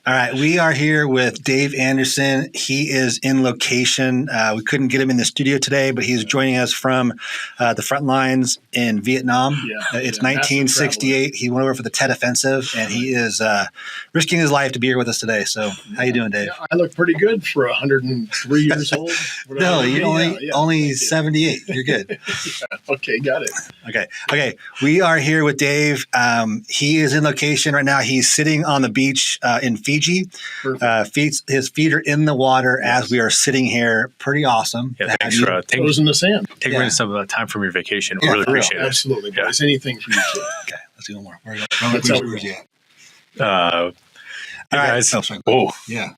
All right, we are here with Dave Anderson. He is in location. We couldn't get him in the studio today, but he's joining us from the front lines in Vietnam. It's 1968. He went over for the Tet Offensive, and he is risking his life to be here with us today. So, how you doing, Dave? Yeah, I look pretty good for 103 years old. No, you're only 78. You're good. Okay, got it. Okay. We are here with Dave. He is in location right now. He's sitting on the beach in Fiji. His feet are in the water as we are sitting here. Pretty awesome. Yeah, thanks for toes in the sand. taking some time from your vacation. We really appreciate it. Absolutely, boys. Anything for you too. Okay, let's do one more. All right, guys. Whoa. Yeah.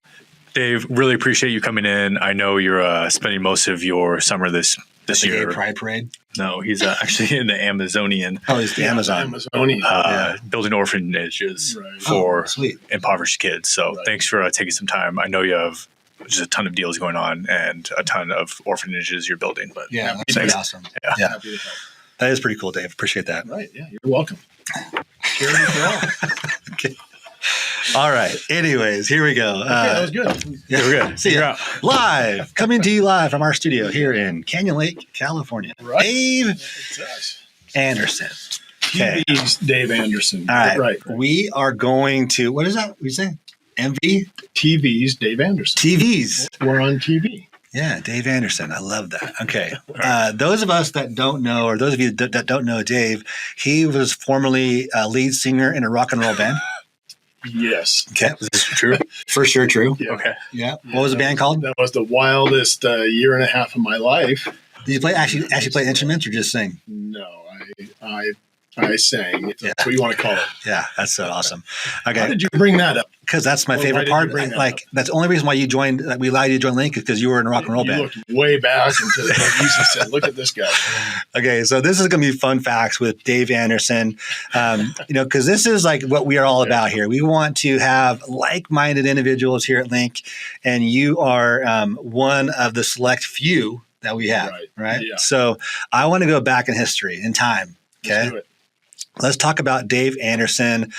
Dave, really appreciate you coming in. I know you're spending most of your summer this year. Gay Pride Parade? No, he's actually in the Amazonian. Oh, he's the Amazon. Building orphanages for impoverished kids. So thanks for taking some time. I know you have just a ton of deals going on and a ton of orphanages you're building. But yeah, that's pretty awesome. Yeah. Happy to help. That is pretty cool, Dave. Appreciate that. Right. Yeah, you're welcome. Charity for all. Okay. All right. Anyways, here we go. That was good. Yeah, we're good. See ya. Live, coming to you live from our studio here in Canyon Lake, California. Right. Dave Anderson. Okay. TV's Dave Anderson. All right. Right. We are going to, what is that? We say? MV? TV's Dave Anderson. TV's. We're on TV. Yeah, Dave Anderson. I love that. Okay. Those of us that don't know, or those of you that don't know Dave, he was formerly a lead singer in a rock and roll band. Yes. Okay. Is this true? For sure true. Yeah. Okay. Yeah. What was the band called? That was the wildest year and a half of my life. Did you actually play instruments or just sing? No, I sang. If that's what you want to call it. Yeah, that's so awesome. Okay. How did you bring that up? Because that's my favorite part. That's the only reason why you joined. We allowed you to join Link is because you were in a rock and roll band. Looked way back into the movies and said, "Look at this guy." Okay, so this is going to be fun facts with Dave Anderson. Because this is like what we are all about here. We want to have like-minded individuals here at Link, and you are one of the select few that we have. Right. Yeah. So I want to go back in history, in time. Okay. Let's do it. Let's talk about Dave Anderson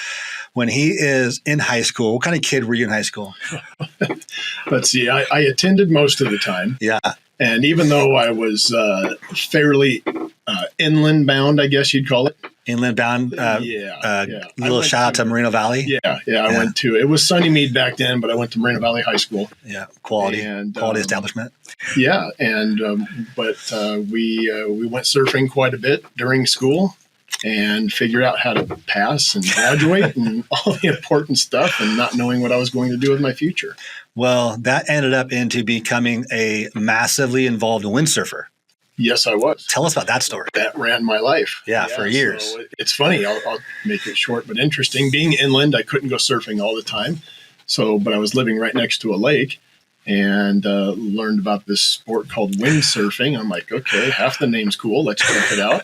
when he is in high school. What kind of kid were you in high school? Let's see. I attended most of the time. Yeah. And even though I was fairly inland bound, I guess you'd call it. Inland bound. Little shout out to Moreno Valley. Yeah. I went to, it was Sunnymead back then, but I went to Moreno Valley High School. Yeah. Quality establishment. Yeah. And, we went surfing quite a bit during school. And figure out how to pass and graduate and all the important stuff and not knowing what I was going to do with my future. Well, that ended up into becoming a massively involved windsurfer. Yes, I was. Tell us about that story. That ran my life. Yeah, for years. So it's funny. I'll make it short but interesting. Being inland, I couldn't go surfing all the time. But I was living right next to a lake and learned about this sport called windsurfing. I'm like, okay, half the name's cool. Let's check it out.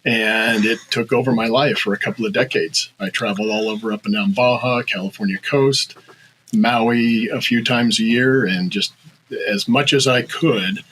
And it took over my life for a couple of decades. I traveled all over up and down Baja, California coast, Maui a few times a year, and just as much as I could,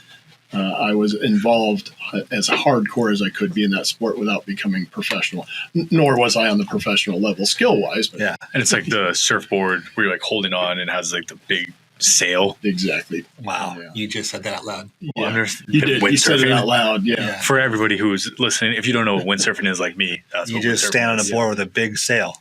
I was involved as hardcore as I could be in that sport without becoming professional. Nor was I on the professional level skill-wise. But yeah, and it's like the surfboard where you're like holding on and has like the big sail. Exactly. Wow. Yeah. You just said that out loud. Yeah. You did. You said it out loud. Yeah. For everybody who's listening, if you don't know what windsurfing is like me, that's you just stand on a board with a big sail.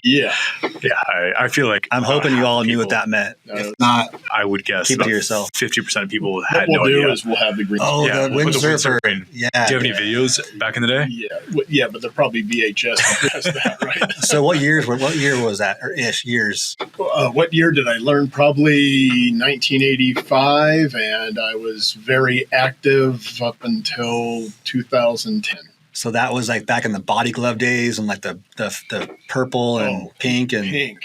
Yeah. Yeah. I feel like I'm hoping you all knew what that meant. If not, I would guess keep it to yourself. 50% of people had no idea. What idea. we'll do is we'll have the green. Oh, yeah, the windsurfer. Yeah. Do you have any videos back in the day? Yeah, but they're probably VHS. That, right? So what year was that, or years? What year did I learn? Probably 1985, and I was very active up until 2010. So that was like back in the body glove days and like the purple and pink and neon.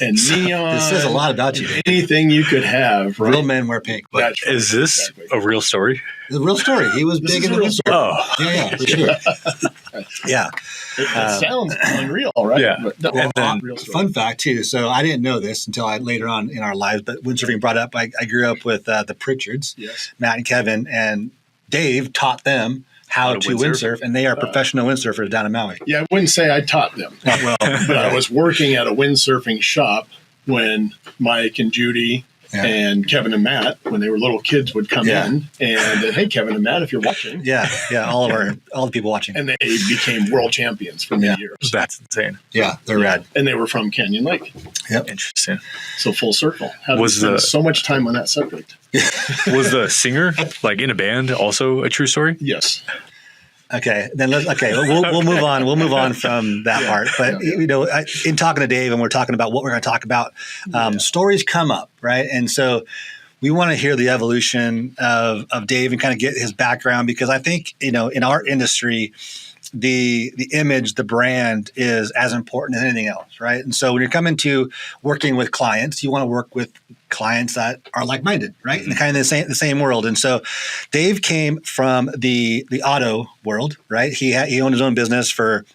This says a lot about you. Anything you could have. Right? Real men wear pink. Right. Is this a real story? It's a real story. He was big in the real story. Oh. Yeah, for sure. Yeah. It sounds unreal, right? Yeah. But and then, fun fact, too. So I didn't know this until later on in our lives, but windsurfing brought up, I grew up with the Pritchards, yes. Matt and Kevin, and Dave taught them how to windsurf, and they are professional windsurfers down in Maui. Yeah, I wouldn't say I taught them. Well, but I was working at a windsurfing shop when Mike and Judy and Kevin and Matt, when they were little kids, would come in and hey, Kevin and Matt, if you're watching. All the people watching. And they became world champions for many years. That's insane. Yeah, they're rad. And they were from Canyon Lake. Yep. Interesting. So full circle. How did we spend so much time on that subject? Was the singer like in a band also a true story? Yes. Okay, then we'll move on. We'll move on from that part. But in talking to Dave, and we're talking about what we're going to talk about, stories come up, right? And so we want to hear the evolution of Dave and kind of get his background, because I think in our industry, the image, the brand is as important as anything else, right? And so when you're coming to working with clients, you want to work with clients that are like-minded, right? And kind of the same world. And so Dave came from the auto world, right? He owned his own business for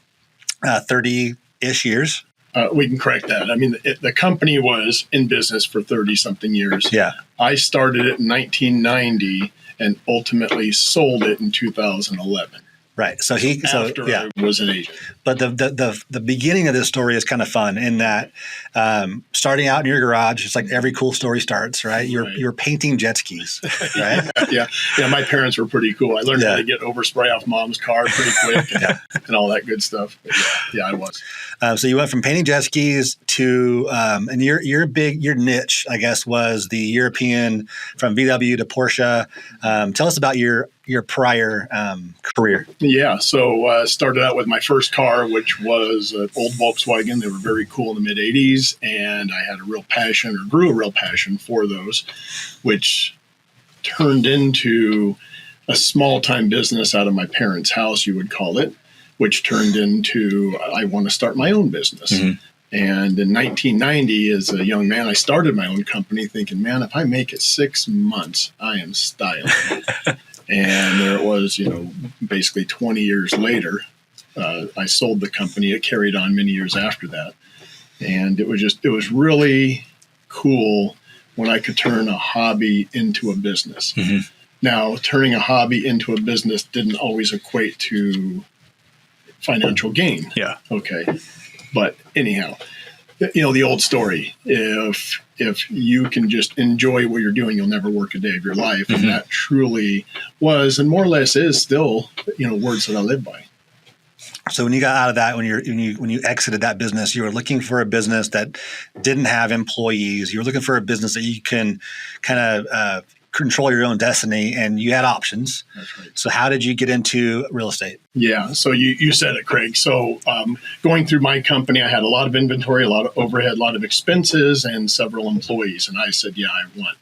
30-ish years. We can correct that. I mean, the company was in business for 30-something years. Yeah. I started it in 1990 and ultimately sold it in 2011. Right. So I was an agent. But the beginning of this story is kind of fun in that starting out in your garage, it's like every cool story starts, right? You're painting jet skis, right? Yeah. My parents were pretty cool. I learned how to get overspray off mom's car pretty quick and all that good stuff. But I was. So you went from painting jet skis to and your niche, I guess, was the European, from VW to Porsche. Tell us about your prior career. Yeah, so started out with my first car, which was an old Volkswagen. They were very cool in the mid-'80s, and I had grew a real passion for those, which turned into a small-time business out of my parents' house, you would call it, which turned into, I want to start my own business. Mm-hmm. And in 1990, as a young man, I started my own company thinking, man, if I make it 6 months, I am styling. And there it was, basically 20 years later, I sold the company. It carried on many years after that. And it was really cool when I could turn a hobby into a business. Mm-hmm. Now, turning a hobby into a business didn't always equate to financial gain. Yeah. Okay. But anyhow, the old story, if you can just enjoy what you're doing, you'll never work a day of your life. Mm-hmm. And that truly was, and more or less is still, words that I live by. So when you got out of that, when you exited that business, you were looking for a business that didn't have employees. You were looking for a business that you can kind of control your own destiny, and you had options. That's right. So how did you get into real estate? Yeah. So you said it, Craig. So going through my company, I had a lot of inventory, a lot of overhead, a lot of expenses, and several employees. And I said, I want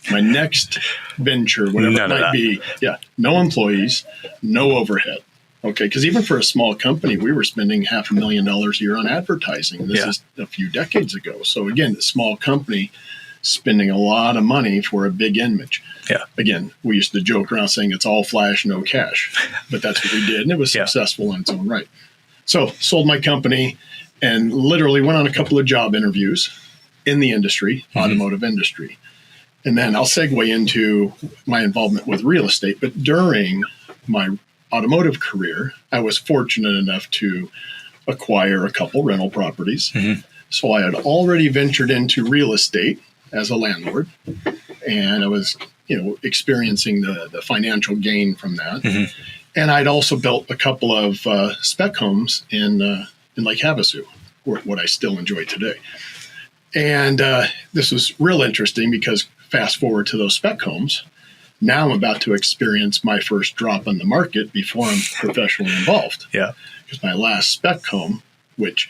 my next venture, whatever it might be. Yeah. No employees, no overhead. Okay. Because even for a small company, we were spending $500,000 a year on advertising. This is a few decades ago. So again, a small company spending a lot of money for a big image. Yeah. Again, we used to joke around saying it's all flash, no cash, but that's what we did. And it was successful in its own right. So sold my company and literally went on a couple of job interviews in the industry, automotive industry. And then I'll segue into my involvement with real estate. But during my automotive career, I was fortunate enough to acquire a couple rental properties. Mm-hmm. So I had already ventured into real estate as a landlord, and I was, experiencing the financial gain from that. Mm-hmm. And I'd also built a couple of spec homes in Lake Havasu, what I still enjoy today. And this was real interesting because fast forward to those spec homes, now I'm about to experience my first drop on the market before I'm professionally involved. Yeah. Because my last spec home, which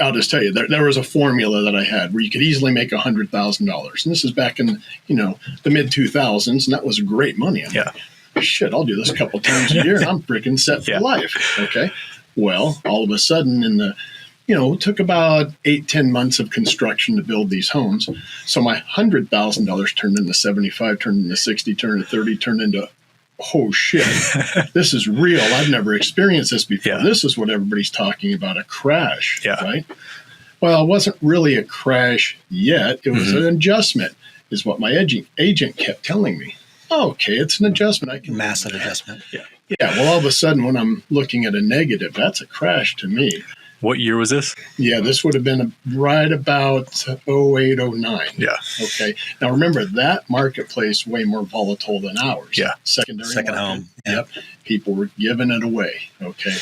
I'll just tell you, there was a formula that I had where you could easily make $100,000. And this is back in, the mid-2000s, and that was great money. I'm like, shit, I'll do this a couple times a year, and I'm freaking set for life. Okay. Well, all of a sudden it took about 8-10 months of construction to build these homes. So my $100,000 turned into 75, turned into 60, turned into 30, turned into, oh shit, this is real. I've never experienced this before. Yeah. This is what everybody's talking about, a crash, right? Well, it wasn't really a crash yet. It was an adjustment, is what my agent kept telling me. Okay, it's an adjustment. Massive adjustment. Yeah. Yeah. Well, all of a sudden, when I'm looking at a negative, that's a crash to me. What year was this? Yeah, this would have been right about 08, 09. Yeah. Okay. Now, remember, that marketplace way more volatile than ours. Yeah. Second home. Yeah. Yep. People were giving it away. Okay.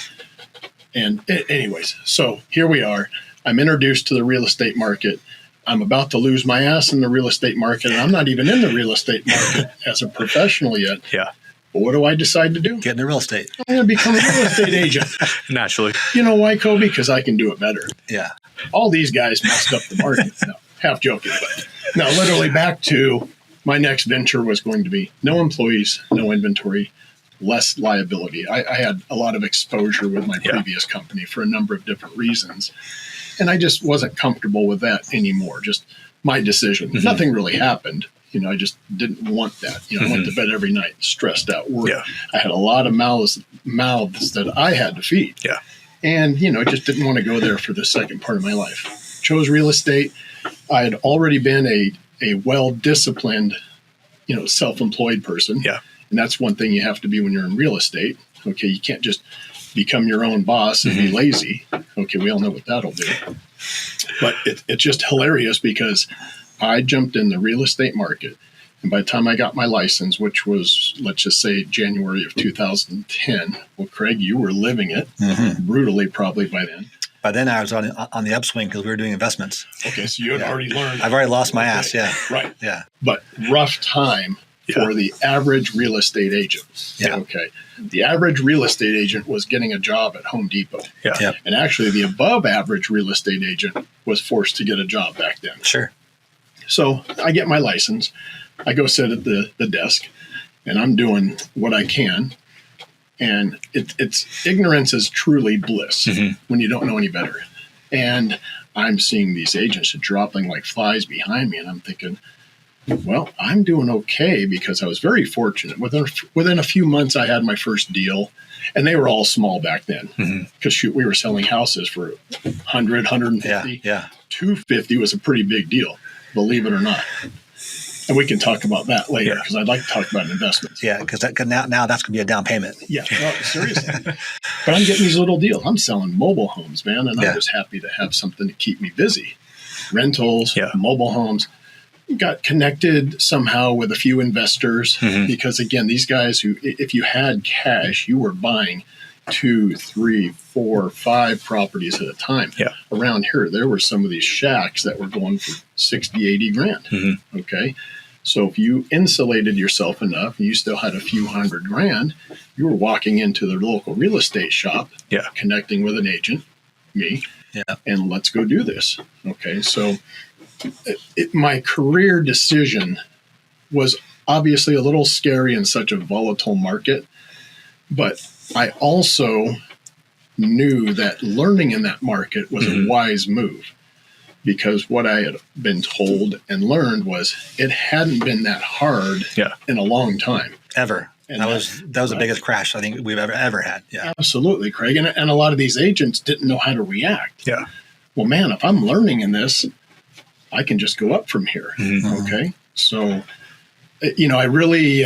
And anyways, so here we are. I'm introduced to the real estate market. I'm about to lose my ass in the real estate market, and I'm not even in the real estate market as a professional yet. Yeah. But what do I decide to do? Get into real estate. I'm going to become a real estate agent. Naturally. You know why, Kobe? Because I can do it better. Yeah. All these guys messed up the market. No, half joking, but no, literally back to my next venture was going to be no employees, no inventory, less liability. I had a lot of exposure with my previous company for a number of different reasons. And I just wasn't comfortable with that anymore. Just my decision. Mm-hmm. Nothing really happened. I just didn't want that. I went to bed every night stressed out, worried. Yeah. I had a lot of mouths that I had to feed. Yeah. And, just didn't want to go there for the second part of my life. Chose real estate. I had already been a well-disciplined, self-employed person. Yeah. And that's one thing you have to be when you're in real estate. Okay. You can't just become your own boss and be lazy. Okay. We all know what that'll do. But it's just hilarious because I jumped in the real estate market. And by the time I got my license, which was, let's just say, January of 2010, well, Craig, you were living it brutally probably by then. By then, I was on the upswing because we were doing investments. Okay, so you had already learned. I've already lost my ass, yeah. Right. Yeah. But rough time for the average real estate agent. Yeah. Okay. The average real estate agent was getting a job at Home Depot. Yeah. Yep. And actually, the above average real estate agent was forced to get a job back then. Sure. So I get my license. I go sit at the desk, and I'm doing what I can. And it's ignorance is truly bliss when you don't know any better. And I'm seeing these agents dropping like flies behind me, and I'm thinking, well, I'm doing okay because I was very fortunate. Within a few months, I had my first deal, and they were all small back then because we were selling houses for 100, 150. Yeah. 250 was a pretty big deal, believe it or not. And we can talk about that later because I'd like to talk about investments. Yeah, because now that's going to be a down payment. Yeah, no, seriously. But I'm getting these little deals. I'm selling mobile homes, man, and I'm just happy to have something to keep me busy. Rentals, mobile homes. Got connected somehow with a few investors because, again, these guys who, if you had cash, you were buying 2, 3, 4, 5 properties at a time. Yeah. Around here, there were some of these shacks that were going for 60, 80 grand. Okay. So if you insulated yourself enough and you still had a few $100,000, you were walking into the local real estate shop, connecting with an agent, me, and let's go do this. Okay. So my career decision was obviously a little scary in such a volatile market, but I also knew that learning in that market was a wise move because what I had been told and learned was it hadn't been that hard in a long time. Ever. And that was the biggest crash I think we've ever had. Yeah. Absolutely, Craig. And a lot of these agents didn't know how to react. Yeah. Well, man, if I'm learning in this, I can just go up from here. Okay. So, I really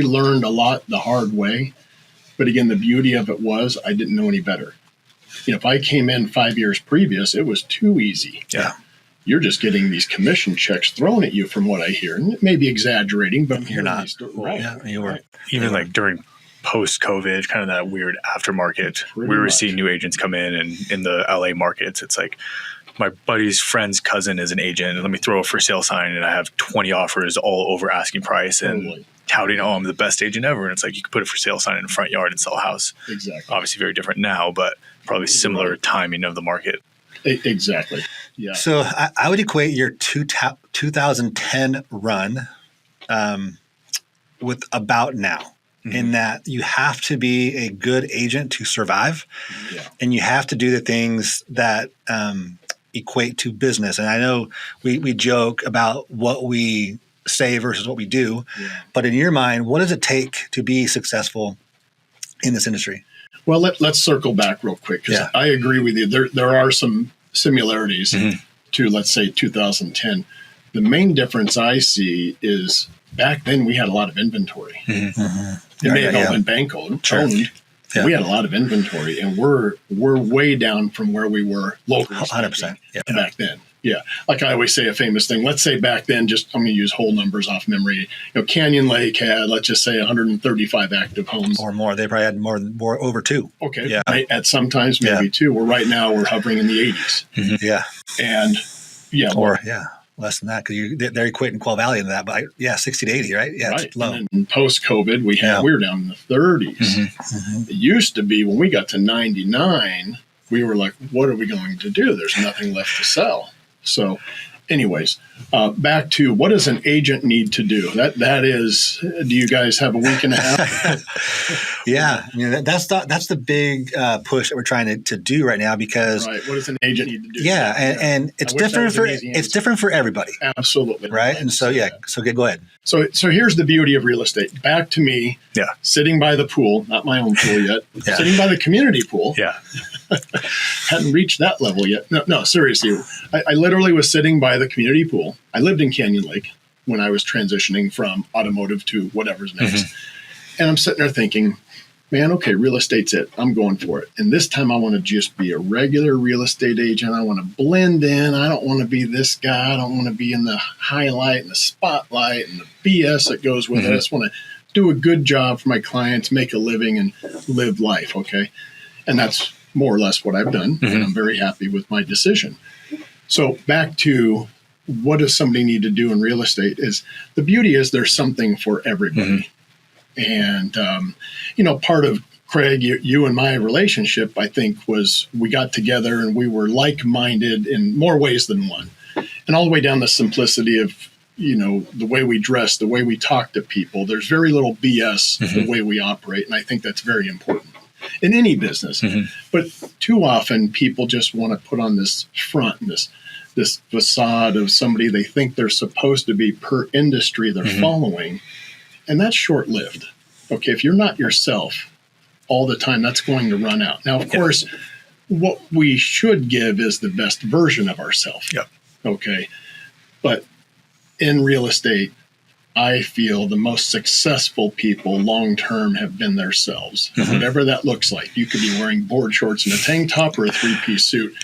learned a lot the hard way. But again, the beauty of it was I didn't know any better. If I came in 5 years previous, it was too easy. Yeah. You're just getting these commission checks thrown at you from what I hear. And it may be exaggerating, but you're not. Right. Yeah, you were. Even like during post-COVID, kind of that weird aftermarket, we were seeing new agents come in the LA markets. It's like, my buddy's friend's cousin is an agent, and let me throw a for sale sign, and I have 20 offers all over asking price and touting, I'm the best agent ever. And it's like, you could put a for sale sign in the front yard and sell a house. Exactly. Obviously very different now, but probably similar timing of the market. Exactly. Yeah. So I would equate your 2010 run with about now. In that you have to be a good agent to survive, and you have to do the things that equate to business. And I know we joke about what we say versus what we do, but in your mind, what does it take to be successful in this industry? Well, let's circle back real quick because I agree with you. There are some similarities to, let's say, 2010. The main difference I see is back then we had a lot of inventory. Mm-hmm. It may have all been bank owned. Sure. Yeah. We had a lot of inventory, and we're way down from where we were locally. 100%. Yeah. Back then. Yeah. Like I always say, a famous thing. Let's say back then, I'm going to use whole numbers off memory. Canyon Lake had, let's just say, 135 active homes Or more. They probably had more over 2. Okay. Yeah. Right. At some times, maybe 2. Well, right now we're hovering in the 80s. Mm-hmm. Yeah. And less than that, because they're equating Quail Valley into that. But 60 to 80, right? Yeah, right. It's low. And then post-COVID, we were down in the 30s. Mm-hmm. It used to be when we got to 99, we were like, what are we going to do? There's nothing left to sell. So anyways, back to what does an agent need to do? That is, do you guys have a week and a half? Yeah, I mean that's the big push that we're trying to do right now, because right. What does an agent need to do? Yeah, and it's different for everybody. Absolutely. Right, and so go ahead. So here's the beauty of real estate. Back to me, sitting by the pool, not my own pool yet, sitting by the community pool. Yeah. Hadn't reached that level yet. No, seriously. I literally was sitting by the community pool. I lived in Canyon Lake when I was transitioning from automotive to whatever's next. Mm-hmm. And I'm sitting there thinking, man, okay, real estate's it. I'm going for it. And this time I want to just be a regular real estate agent. I want to blend in. I don't want to be this guy. I don't want to be in the highlight and the spotlight and the BS that goes with it. I just want to do a good job for my clients, make a living, and live life, okay? And that's more or less what I've done, and I'm very happy with my decision. So back to what does somebody need to do in real estate is the beauty is there's something for everybody. And, part of Craig, you and my relationship, I think, was we got together and we were like-minded in more ways than one. And all the way down the simplicity of, the way we dress, the way we talk to people. There's very little BS the way we operate. And I think that's very important in any business. But too often people just want to put on this front and this facade of somebody they think they're supposed to be per industry they're following. And that's short-lived. Okay, if you're not yourself all the time, that's going to run out. Now, of course, what we should give is the best version of ourselves. Yep. Okay, but in real estate, I feel the most successful people long-term have been themselves, whatever that looks like. You could be wearing board shorts and a tank top or a 3-piece suit.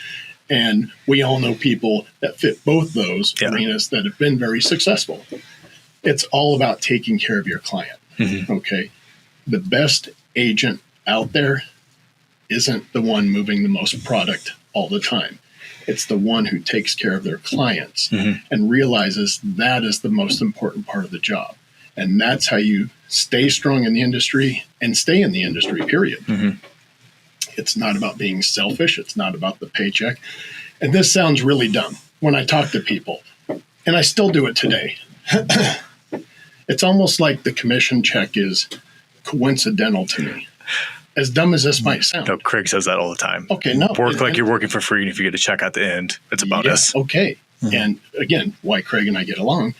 And we all know people that fit both those arenas that have been very successful. It's all about taking care of your client. Okay. The best agent out there isn't the one moving the most product all the time. It's the one who takes care of their clients and realizes that is the most important part of the job. And that's how you stay strong in the industry and stay in the industry, period. It's not about being selfish. It's not about the paycheck. And this sounds really dumb when I talk to people, and I still do it today. It's almost like the commission check is coincidental to me. As dumb as this might sound. No, Craig says that all the time. Okay, no. Work like you're working for free, and if you get a check at the end, it's a bonus. Yeah, okay. And again, why Craig and I get along,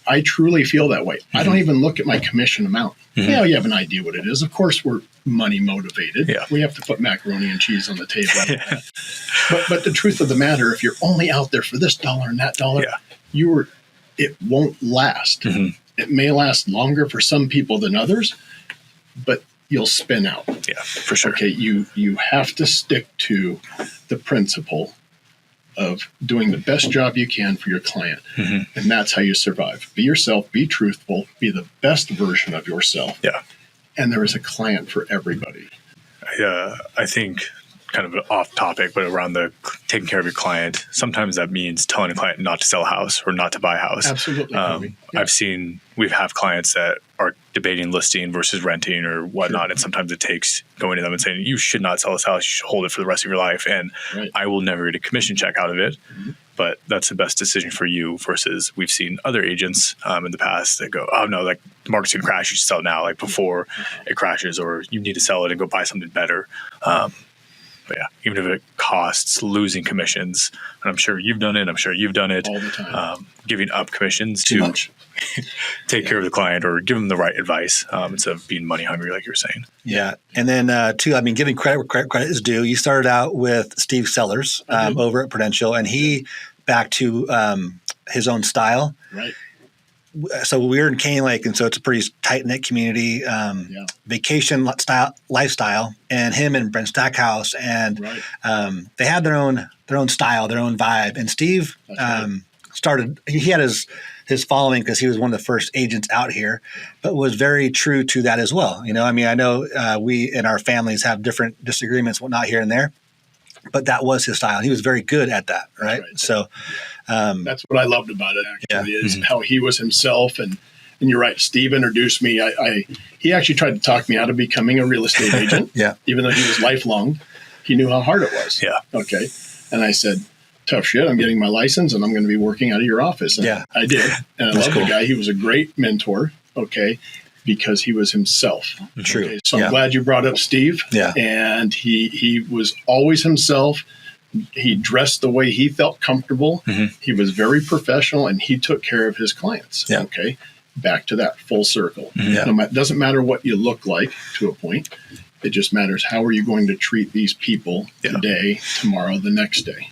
I truly feel that way. I don't even look at my commission amount. Yeah, you have an idea what it is. Of course, we're money motivated. Yeah. We have to put macaroni and cheese on the table. But the truth of the matter, if you're only out there for this dollar and that dollar, it won't last. It may last longer for some people than others, but you'll spin out. Yeah, for sure. Okay, you have to stick to the principle of doing the best job you can for your client. And that's how you survive. Be yourself, be truthful, be the best version of yourself. Yeah. And there is a client for everybody. I think kind of off topic, but around the taking care of your client, sometimes that means telling a client not to sell a house or not to buy a house. Absolutely. We have clients that are debating listing versus renting or whatnot. And sometimes it takes going to them and saying, you should not sell this house. You should hold it for the rest of your life. And I will never get a commission check out of it. But that's the best decision for you versus we've seen other agents in the past that go, oh no, like the market's going to crash. You should sell it now, like before it crashes, or you need to sell it and go buy something better. But yeah, even if it costs losing commissions, and I'm sure you've done it, I'm sure you've done it all the time, giving up commissions to take care of the client or give them the right advice instead of being money hungry, like you were saying. Yeah. And then giving credit where credit is due. You started out with Steve Sellers over at Prudential, and he back to his own style. Right. so we're in Canyon Lake, and so it's a pretty tight knit community, vacation lifestyle. And him and Brent Stackhouse, and they had their own style, their own vibe. And Steve started. He had his following because he was one of the first agents out here, but was very true to that as well. You know, I mean, I know we in our families have different disagreements, whatnot here and there, but that was his style. He was very good at that, right? So that's what I loved about it. Actually, is how he was himself. And you're right. Steve introduced me. He actually tried to talk me out of becoming a real estate agent. Even though he was lifelong, he knew how hard it was. Okay. And I said, tough shit. I'm getting my license and I'm going to be working out of your office. And I did. And I love the guy. He was a great mentor. Okay. Because he was himself. True. Okay? So I'm glad you brought up Steve. And he was always himself. He dressed the way he felt comfortable. He was very professional and he took care of his clients. Okay. Back to that full circle. It doesn't matter what you look like to a point. It just matters how are you going to treat these people today, tomorrow, the next day.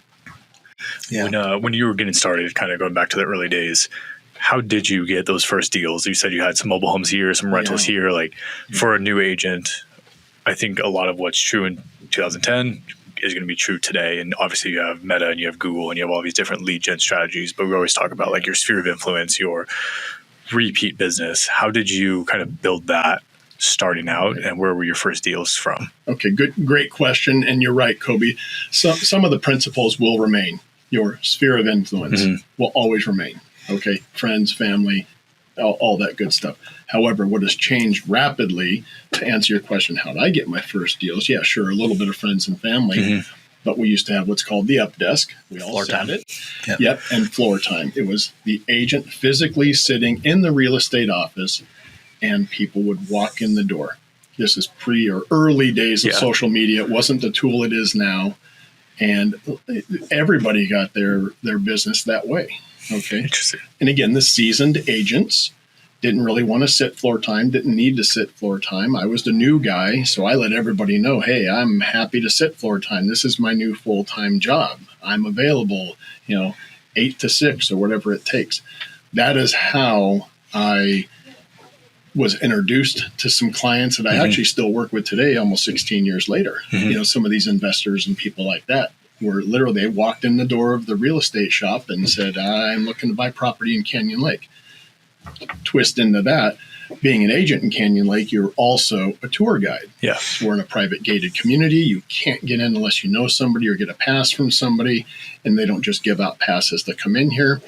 When you were getting started, kind of going back to the early days, how did you get those first deals? You said you had some mobile homes here, some rentals here. Like for a new agent, I think a lot of what's true in 2010 is going to be true today. And obviously you have Meta and you have Google and you have all these different lead gen strategies, but we always talk about like your sphere of influence, your repeat business. How did you kind of build that starting out, and where were your first deals from? Okay, great question. And you're right, Kobe. Some of the principles will remain. Your sphere of influence will always remain. Okay, friends, family, all that good stuff. However, what has changed rapidly, to answer your question, how did I get my first deals? Yeah, sure, a little bit of friends and family, but we used to have what's called the up desk. We all said it. And floor time. It was the agent physically sitting in the real estate office, and people would walk in the door. This is pre or early days of social media. It wasn't the tool it is now. And everybody got their business that way. Okay. Interesting. And again, the seasoned agents didn't really want to sit floor time, didn't need to sit floor time. I was the new guy, so I let everybody know, hey, I'm happy to sit floor time. This is my new full-time job. I'm available, 8 to 6 or whatever it takes. That is how I was introduced to some clients that I actually still work with today, almost 16 years later. Some of these investors and people like that were literally, they walked in the door of the real estate shop and said, I'm looking to buy property in Canyon Lake. Twist into that, being an agent in Canyon Lake, you're also a tour guide. We're in a private gated community. You can't get in unless you know somebody or get a pass from somebody, and they don't just give out passes to come in here.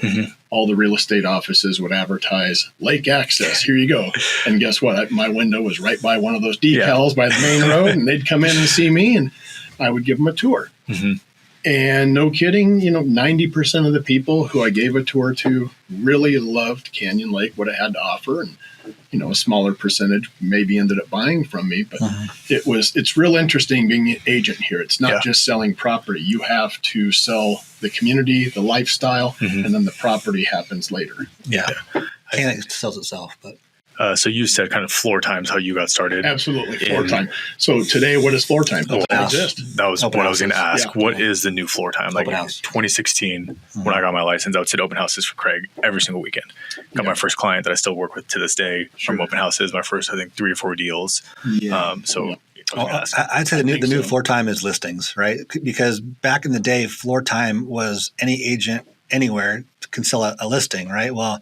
All the real estate offices would advertise lake access. Here you go. And guess what? My window was right by one of those decals by the main road, and they'd come in and see me, and I would give them a tour. And no kidding, 90% of the people who I gave a tour to really loved Canyon Lake, what it had to offer. And, a smaller percentage maybe ended up buying from me. But it's real interesting being an agent here. It's not just selling property. You have to sell the community, the lifestyle, and then the property happens later. Canyon Lake sells itself, but. So you said kind of floor times, how you got started. Absolutely, floor time. So today, what is floor time? Does it exist? That was what I was going to ask. What is the new floor time? Like in 2016, when I got my license, I would sit open houses for Craig every single weekend. Got my first client that I still work with to this day from open houses. My first, I think, 3 or 4 deals. I'd say the new floor time is listings, right? Because back in the day, floor time was any agent anywhere can sell a listing, right? Well,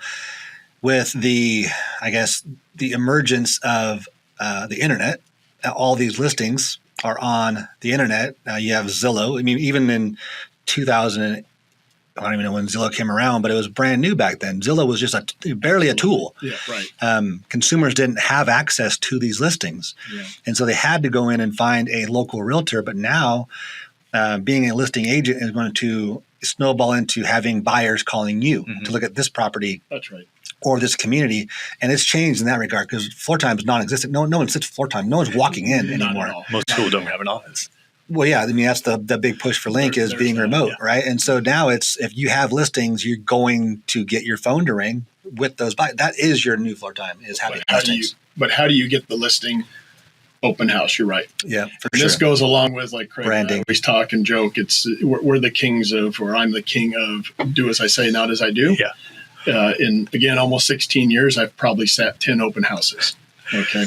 with the emergence of the internet, all these listings are on the internet. You have Zillow. I mean, even in 2000, I don't even know when Zillow came around, but it was brand new back then. Zillow was just barely a tool. Consumers didn't have access to these listings. And so they had to go in and find a local realtor. But now being a listing agent is going to snowball into having buyers calling you to look at this property. That's right. Or this community, and it's changed in that regard because floor time is non-existent. No one sits floor time. No one's walking in anymore. Most people don't have an office. Well, yeah, I mean that's the big push for Link is being remote, right? And so now it's if you have listings, you're going to get your phone to ring with those. That is your new floor time is having listings. But how do you get the listing? Open house, you're right. Yeah, for sure. This goes along with like Craig branding. And I always talk and joke. It's we're the kings of, or I'm the king of, do as I say, not as I do. in, again, almost 16 years, I've probably sat 10 open houses. Okay.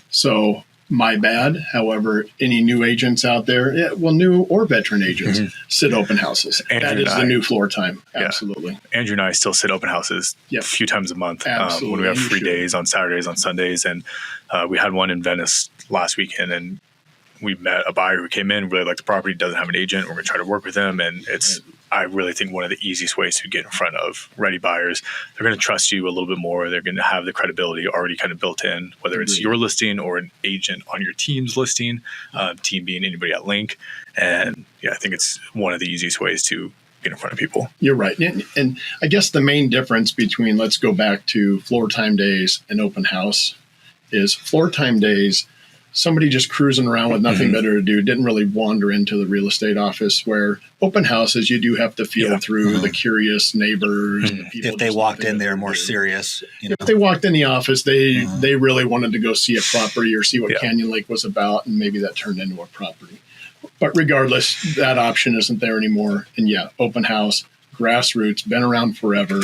So my bad. However, any new agents out there, new or veteran agents, sit open houses. Andrew that is the new floor time. Absolutely. Andrew and I still sit open houses a few times a month when we have free days on Saturdays, on Sundays. And we had one in Venice last weekend, and we met a buyer who came in, really liked the property, doesn't have an agent. We're going to try to work with him. And I really think one of the easiest ways to get in front of ready buyers. They're going to trust you a little bit more. They're going to have the credibility already kind of built in, whether it's your listing or an agent on your team's listing, team being anybody at Link. And I think it's one of the easiest ways to get in front of people. You're right. And I guess the main difference between, let's go back to floor time days and open house, is floor time days, somebody just cruising around with nothing better to do, didn't really wander into the real estate office, where open houses, you do have to feel through the curious neighbors. And the people if they walked in, they're more serious. If they walked in the office, they really wanted to go see a property or see what Canyon Lake was about, and maybe that turned into a property. But regardless, that option isn't there anymore. And open house, grassroots, been around forever.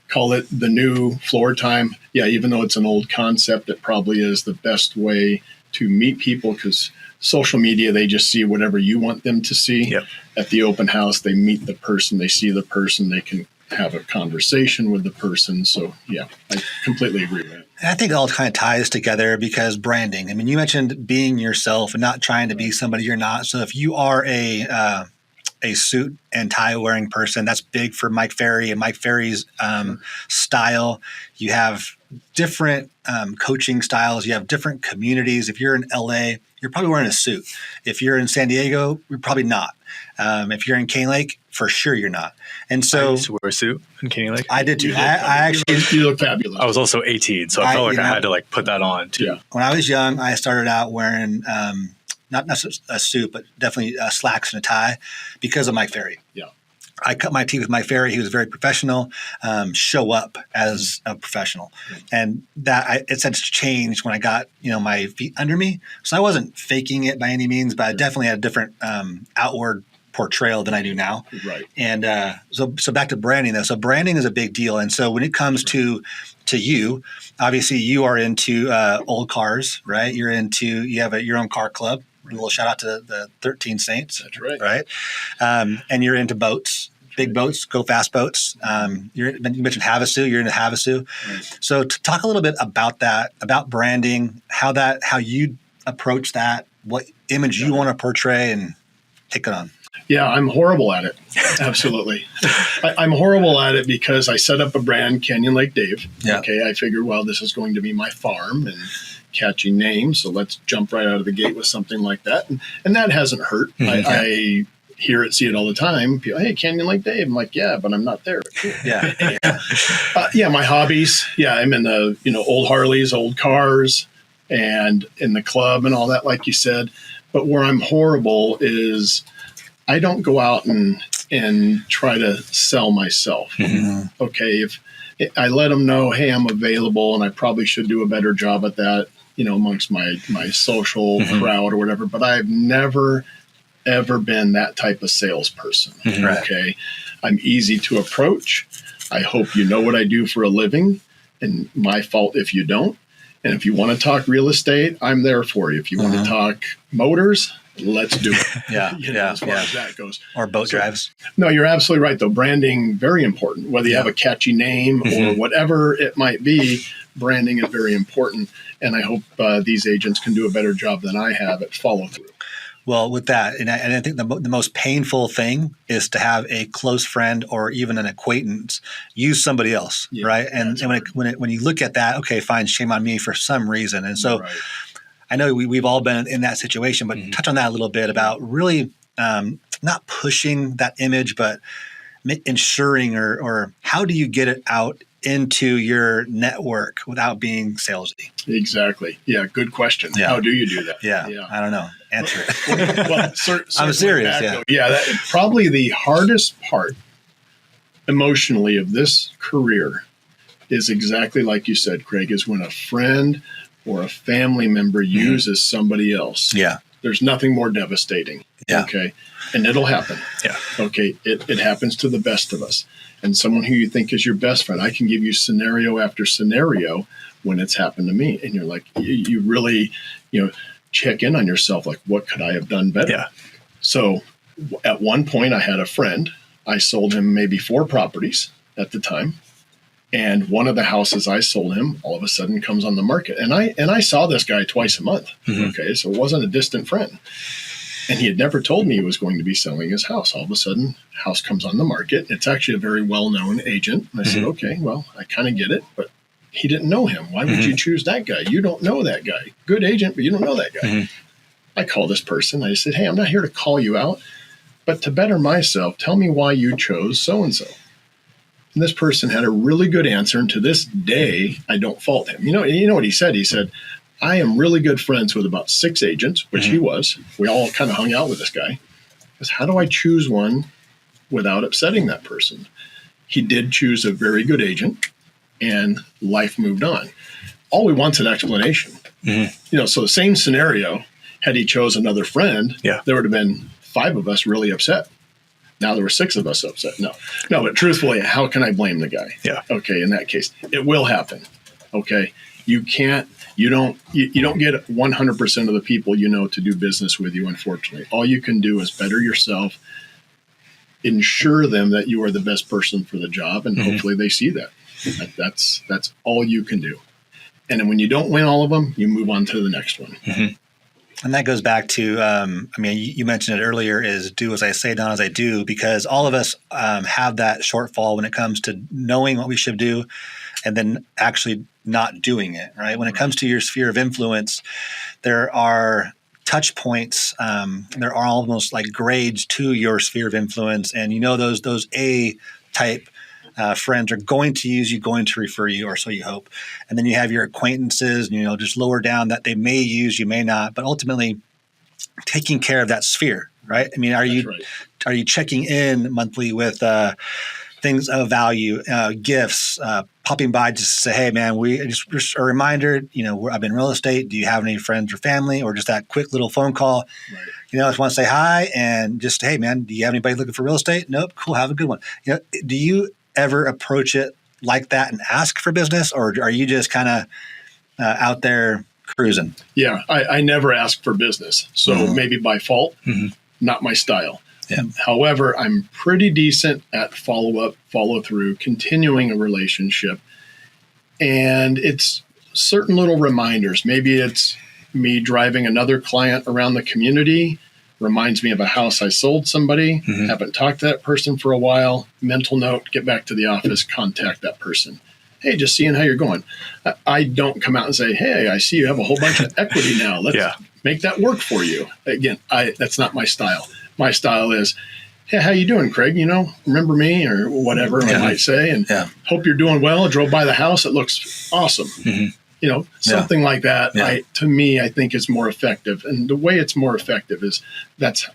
Call it the new floor time. Even though it's an old concept, it probably is the best way to meet people, because social media, they just see whatever you want them to see. At the open house, they meet the person, they see the person, they can have a conversation with the person. So I completely agree with it. I think it all kind of ties together, because branding. I mean, you mentioned being yourself and not trying to be somebody you're not. So if you are a suit and tie wearing person, that's big for Mike Ferry and Mike Ferry's style. You have different coaching styles. You have different communities. If you're in LA, you're probably wearing a suit. If you're in San Diego, you're probably not. If you're in Canyon Lake, for sure you're not. And so I used to wear a suit in Canyon Lake. I did too. I actually, you look fabulous. I was also 18, so I felt like I had to put that on too. When I was young, I started out wearing not a suit, but definitely slacks and a tie, because of Mike Ferry. I cut my teeth with Mike Ferry. He was very professional, show up as a professional. And that it's since changed when I got, my feet under me. So I wasn't faking it by any means, but I definitely had a different outward portrayal than I do now. Right. And so back to branding though. So branding is a big deal. And so when it comes to you, obviously you are into old cars, right? You have your own car club. A little shout out to the 13 Saints. That's right. Right. And you're into boats, big boats, go fast boats. You mentioned Havasu. You're into Havasu. Right. So to talk a little bit about that, about branding, how you approach that, what image you want to portray, and take it on. Yeah, I'm horrible at it. Absolutely. I'm horrible at it because I set up a brand, Canyon Lake Dave. Okay. I figured, this is going to be my farm and catchy name, so let's jump right out of the gate with something like that. And that hasn't hurt. I hear it, see it all the time. People, hey, Canyon Lake Dave. I'm like, but I'm not there. My hobbies. I'm in the old Harleys, old cars, and in the club and all that, like you said. But where I'm horrible is I don't go out and try to sell myself. Okay, if I let them know, hey, I'm available, and I probably should do a better job at that, amongst my social crowd or whatever. But I've never, ever been that type of salesperson. Okay, I'm easy to approach. I hope you know what I do for a living, and my fault if you don't. And if you want to talk real estate, I'm there for you. If you want to talk motors, let's do it. As far as that goes. Or boat drives. No, you're absolutely right, though. Branding, very important. Whether you have a catchy name or whatever it might be, branding is very important. And I hope these agents can do a better job than I have at follow through. Well, with that, and I think the most painful thing is to have a close friend or even an acquaintance use somebody else, right? And when you look at that, okay, fine, shame on me for some reason. And so I know we've all been in that situation, but touch on that a little bit about really not pushing that image, but ensuring or how do you get it out into your network without being salesy? Exactly. Yeah. Good question. How do you do that? Yeah. I don't know. Answer it. I'm serious. Probably the hardest part emotionally of this career is exactly like you said, Craig, is when a friend or a family member uses somebody else There's nothing more devastating. Yeah. Okay. And it'll happen. Yeah. Okay. It happens to the best of us. And someone who you think is your best friend, I can give you scenario after scenario when it's happened to me. And you're like, you really, check in on yourself. Like, what could I have done better? Yeah. So at one point I had a friend, I sold him maybe 4 properties at the time. And one of the houses I sold him all of a sudden comes on the market. And I saw this guy twice a month. Mm-hmm. Okay. So it wasn't a distant friend. And he had never told me he was going to be selling his house. All of a sudden, house comes on the market. It's actually a very well-known agent. And I said, okay, well, I kind of get it, but he didn't know him. Why would you choose that guy? You don't know that guy. Good agent, but you don't know that guy. I called this person. I said, hey, I'm not here to call you out, but to better myself, tell me why you chose so-and-so. And this person had a really good answer. And to this day, I don't fault him. You know what he said? He said, I am really good friends with about 6 agents, which he was. We all kind of hung out with this guy. Because how do I choose one without upsetting that person? He did choose a very good agent, and life moved on. All we want's an explanation. So the same scenario, had he chose another friend, there would have been 5 of us really upset. Now there were 6 of us upset. No, but truthfully, how can I blame the guy? Yeah. Okay, in that case, it will happen. Okay, you don't get 100% of the people to do business with you, unfortunately. All you can do is better yourself, ensure them that you are the best person for the job, and hopefully they see that. That's all you can do. And then when you don't win all of them, you move on to the next one. And that goes back to, you mentioned it earlier, is do as I say, not as I do, because all of us have that shortfall when it comes to knowing what we should do and then actually not doing it, right? When it comes to your sphere of influence, there are touch points. There are almost like grades to your sphere of influence. And those A-type friends are going to use you, going to refer you, or so you hope. And then you have your acquaintances, just lower down that they may use, you may not, but ultimately taking care of that sphere, right? I mean, are you checking in monthly with things of value, gifts, popping by just to say, hey man, we just a reminder, I've been in real estate. Do you have any friends or family, or just that quick little phone call? Right. I just want to say hi and just, hey man, do you have anybody looking for real estate? Nope. Cool. Have a good one. Do you ever approach it like that and ask for business, or are you just kind of out there cruising? Yeah, I never ask for business. So maybe by fault, not my style. Yeah. However, I'm pretty decent at follow-up, follow-through, continuing a relationship. And it's certain little reminders. Maybe it's me driving another client around the community, reminds me of a house I sold somebody, haven't talked to that person for a while, mental note, get back to the office, contact that person. Hey, just seeing how you're going. I don't come out and say, hey, I see you have a whole bunch of equity now. Let's make that work for you. Again, that's not my style. My style is, hey, how you doing, Craig? Remember me, or whatever I might say, and hope you're doing well. I drove by the house. It looks awesome. Something like that. Yeah. To me, I think is more effective. And the way it's more effective is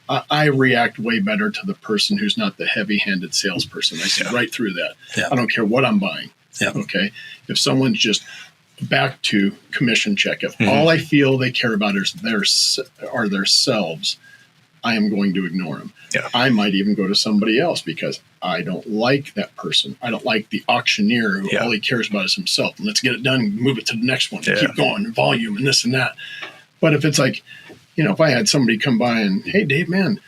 I react way better to the person who's not the heavy-handed salesperson. I see right through that. Yeah. I don't care what I'm buying. Yeah. Okay. If someone's just back to commission check, if all I feel they care about is their selves, I am going to ignore them. Yeah. I might even go to somebody else because I don't like that person. I don't like the auctioneer who all he cares about is himself. And let's get it done and move it to the next one. Yeah. Keep going, volume and this and that. But if it's like, if I had somebody come by and, hey, Dave, man,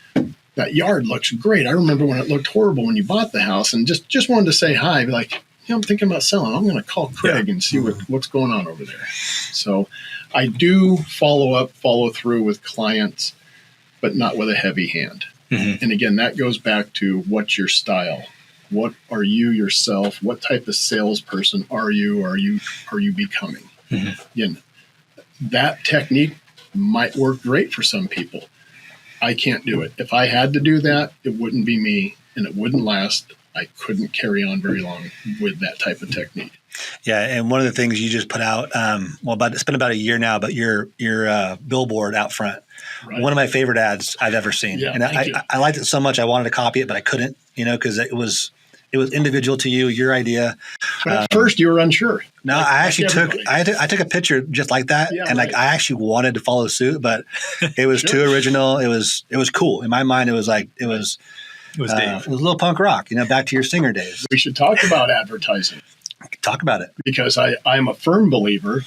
that yard looks great. I remember when it looked horrible when you bought the house, and just wanted to say hi. Be like, I'm thinking about selling. I'm going to call Craig and see what's going on over there. So I do follow through with clients, but not with a heavy hand. And again, that goes back to what's your style? What are you yourself? What type of salesperson are you? Are you becoming? Again, that technique might work great for some people. I can't do it. If I had to do that, it wouldn't be me, and it wouldn't last. I couldn't carry on very long with that type of technique. Yeah, and one of the things you just put out, it's been about a year now, but your billboard out front, one of my favorite ads I've ever seen. Yeah, and I liked it so much I wanted to copy it, but I couldn't, because it was it was individual to you, your idea. But at first, you were unsure. No, Like- I like actually everybody. I took a picture just like that, Yeah, and like right. I actually wanted to follow suit, but it was Sure. too original. It was cool in my mind. It was like it was It was Dave. a little punk rock. Back to your Singer days. We should talk about advertising. Talk about it. Because I'm a firm believer.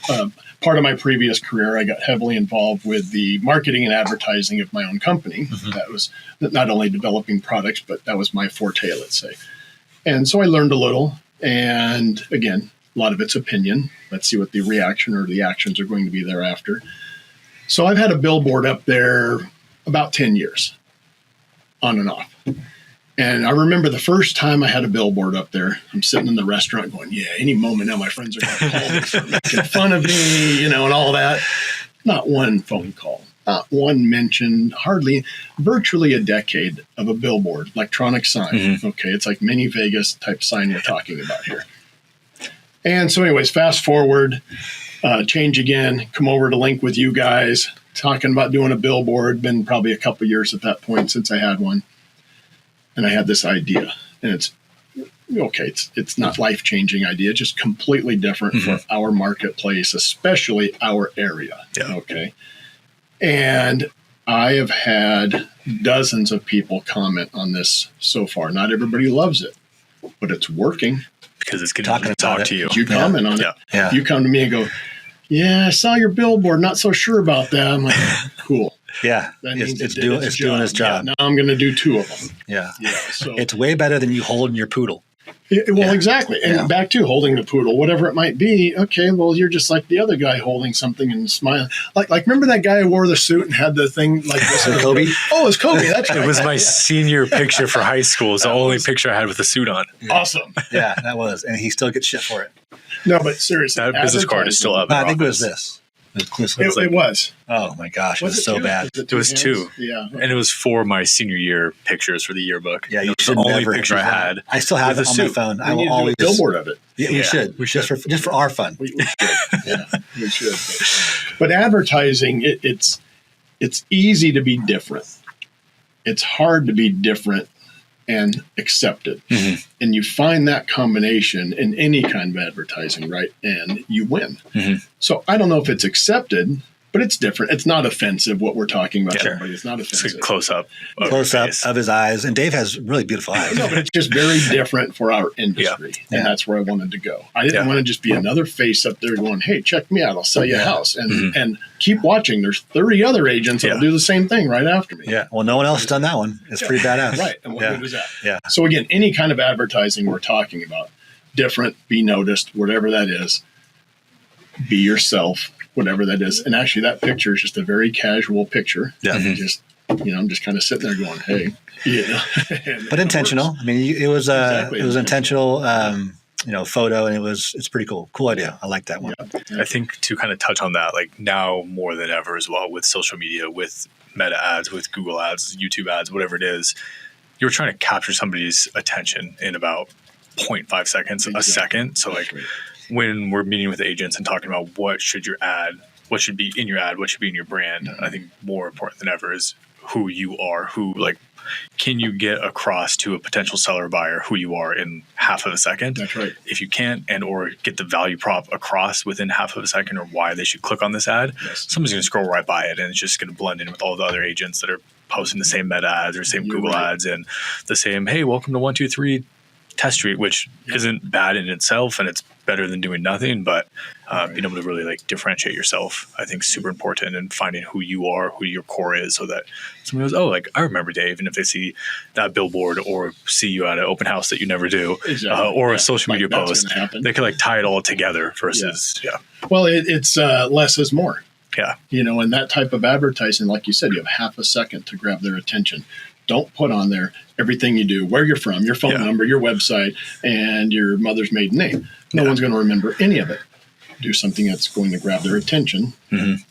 Part of my previous career, I got heavily involved with the marketing and advertising of my own company. That was not only developing products, but that was my forte, let's say. And so I learned a little. And again, a lot of it's opinion. Let's see what the reaction or the actions are going to be thereafter. So I've had a billboard up there about 10 years, on and off. And I remember the first time I had a billboard up there, I'm sitting in the restaurant going, yeah, any moment now my friends are going to call me for making fun of me, and all that. Not one phone call, not one mention, virtually a decade of a billboard, electronic sign. Mm-hmm. Okay, it's like mini Vegas type sign we're talking about here. And so anyways, fast forward, change again, come over to link with you guys, talking about doing a billboard. Been probably a couple years at that point since I had one. And I had this idea, and it's okay. It's not life-changing idea, just completely different for our marketplace, especially our area. Yeah. Okay. And I have had dozens of people comment on this so far. Not everybody loves it, but it's working. Because it's going Talking to about talk it. to you. You comment on it. Yeah. Yeah. You come to me and go, yeah, I saw your billboard. Not so sure about that. I'm like, cool. Yeah. That It's, means it's it did doing its job. Yeah, now I'm going to do 2 of them. Yeah. Yeah. So It's way better than you holding your poodle. Well, exactly. And Yeah. back to holding the poodle, whatever it might be. Okay, well, you're just like the other guy holding something and smiling. Like remember that guy who wore the suit and had the thing like this? Kobe? Oh, it's Kobe. That's right. It was my senior picture for high school. It's the only picture I had with a suit on. awesome. Yeah, that was. And he still gets shit for it. No, but seriously. That business card is still up. No, I think it was this. It was. Oh my gosh, it was so 2? bad. It was 2. Yeah. And it was for my senior year pictures for the yearbook. Yeah, you it was should the only never picture I had. I still have with it a on my suit. phone. I We will need to do always a billboard of it. Yeah, we Yeah, should. we Just for our fun. We should. Yeah, we should. But advertising, it's easy to be different. It's hard to be different and accepted. Mm-hmm. And you find that combination in any kind of advertising, right? And you win. Mm-hmm. So I don't know if it's accepted, but it's different. It's not offensive what we're talking about. Yeah. Everybody. It's not It's offensive. a close up. Close up of his eyes, and Dave has really beautiful eyes. No, but it's just very different for our industry. Yeah. And that's where I wanted to go. I didn't Yeah. want to just be another face up there going, hey, check me out. I'll sell you a house. And Mm-hmm. and keep watching. There's 30 other agents that'll Yeah. do the same thing right after me. Yeah. Well, no one else has done that one. It's pretty badass. Right. And what yeah. good is that? Yeah. So again, any kind of advertising we're talking about, different, be noticed, whatever that is, be yourself, whatever that is. And actually that picture is just a very casual picture. Yeah. And just, I'm just kind of sitting there going, hey, And But it intentional. I mean, it was Exactly. it was intentional. Photo, and it's pretty cool. Cool idea. I like that one. I think to kind of touch on that, like now more than ever as well with social media, with Meta ads, with Google ads, YouTube ads, whatever it is, you're trying to capture somebody's attention in about 0.5 seconds, a second. So like when we're meeting with agents and talking about what should your ad, what should be in your ad, what should be in your brand, I think more important than ever is who you are, can you get across to a potential seller or buyer who you are in half of a second? That's right. If you can't or get the value prop across within half of a second or why they should click on this ad, someone's going to scroll right by it and it's just going to blend in with all the other agents that are posting the same Meta ads or same Google ads and the same, hey, welcome to 123 Test Street, which isn't bad in itself and it's better than doing nothing, but being able to really differentiate yourself, I think is super important, and finding who you are, who your core is, so that someone goes, oh, I remember Dave. And if they see that billboard or see you at an open house that you never do, or a social media post, they can tie it all together versus, Well, it's less is more. Yeah. And that type of advertising, like you said, you have half a second to grab their attention. Don't put on there everything you do, where you're from, your phone number, your website, and your mother's maiden name. No one's going to remember any of it. Do something that's going to grab their attention,